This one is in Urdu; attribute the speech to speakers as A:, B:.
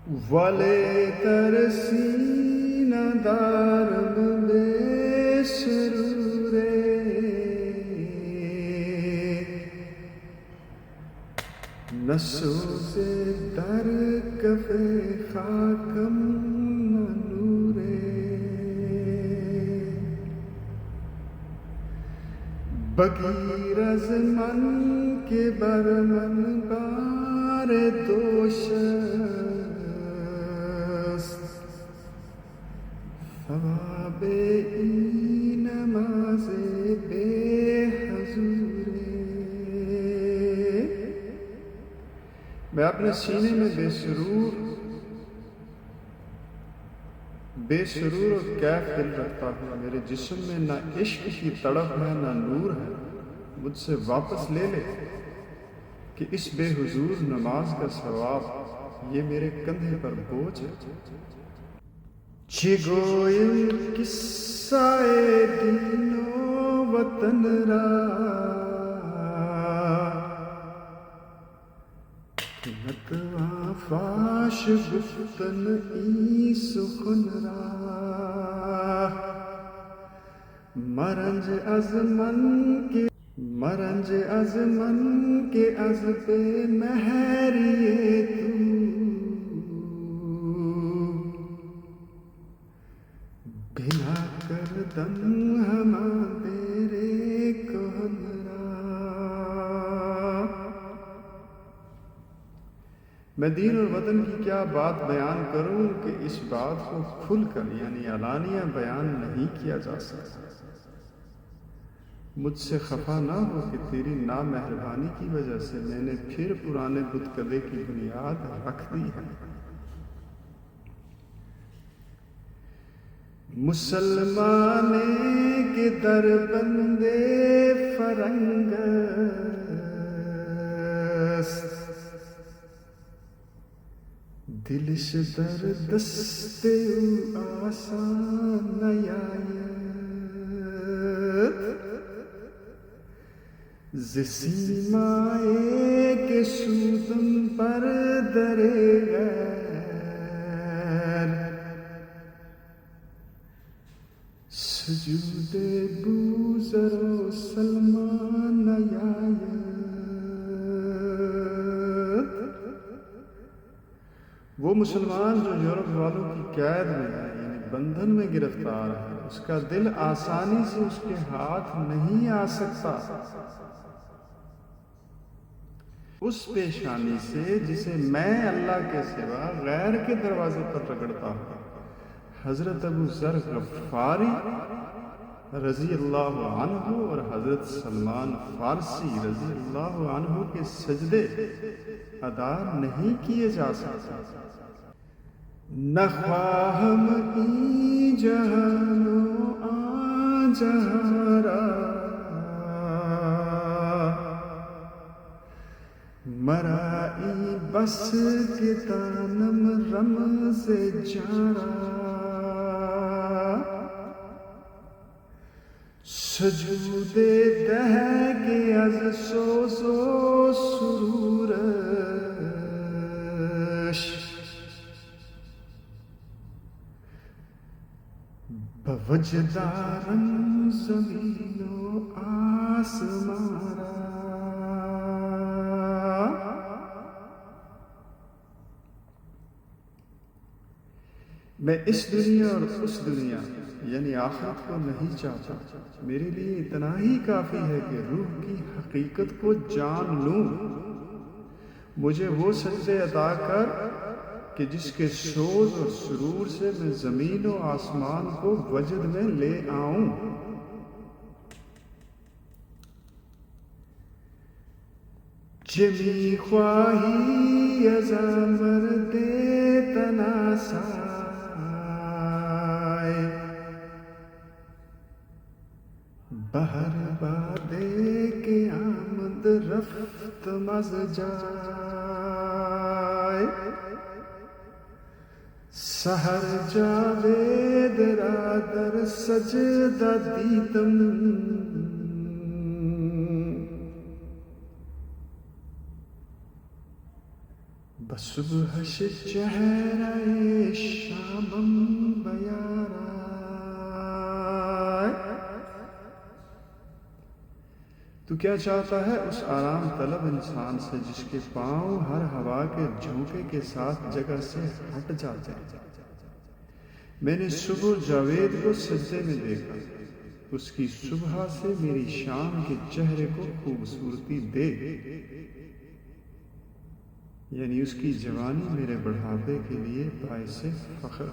A: والے ترسین دارم بے سرورے نسوز در کف خاکم نورے بغیر از من کے برمن بار دوش ثواب ای نماز بے حضورے. میں اپنے سینے میں بے سرور اور کیف دل رکھتا ہوں. میرے جسم میں نہ عشق کی تڑپ ہے نہ نور ہے. مجھ سے واپس لے لے کہ اس بے حضور نماز کا ثواب یہ میرے کندھے پر بوجھ ہے. چی گویم قصہ دین و وطن را نتوان فاش گفتن ای سخن را. مرنج از من کے از بے مہری بنا کردم ہما تیرے کہن را. میں دین اور وطن کی کیا بات بیان کروں کہ اس بات کو کھل کر یعنی علانیہ بیان نہیں کیا جا سکتا. مجھ سے خفا نہ ہو کہ تیری نامہربانی کی وجہ سے میں نے پھر پرانے بت کدے کی بنیاد رکھ دی ہے. مسلمانے کے در بندے فرنگ دلش در دست او آسان نیاید ز سیمائے کے سودم پر در غیر سجود بوزر و سلمان نیاید. وہ مسلمان جو یورپ والوں کی قید میں ہے یعنی بندھن میں گرفتار ہے اس کا دل آسانی سے اس کے ہاتھ نہیں آ سکتا اس پیشانی سے جسے میں اللہ کے سوا غیر کے دروازے پر رگڑتا ہوں. حضرت ابو ذر غفاری رضی اللہ عنہ اور حضرت سلمان فارسی رضی اللہ عنہ کے سجدے ادا نہیں کیے جا سکتے. نہ خواہم ای جہانو آ جہارا مرائی بس کے تانم رمز جارا. سجود دہ کے از سوز و سرورش بوجدارم زمین و آسمان را. میں اس دنیا اور اس دنیا یعنی آخرت کو نہیں چاہتا. میرے لیے اتنا ہی کافی ہے کہ روح کی حقیقت کو جان لوں. مجھے وہ سجدے عطا کر کہ جس کے سوز اور سرور سے میں زمین و آسمان کو وجد میں لے آؤں. جمی خواہی ازا مرد تناسائے بہر بادے کے آمد رفت مز جائے. سحر جاوید را در سجدہ دیدم بصبح چہرہ شامم بیارا. تو کیا چاہتا ہے اس آرام طلب انسان سے جس کے پاؤں ہر ہوا کے جھونکے کے ساتھ جگہ سے ہٹ جاتے ہیں؟ میں نے صبح جاوید کو سجدے میں دیکھا، اس کی صبح سے میری شام کے چہرے کو خوبصورتی دے، یعنی اس کی جوانی میرے بڑھاپے کے لیے باعث فخر.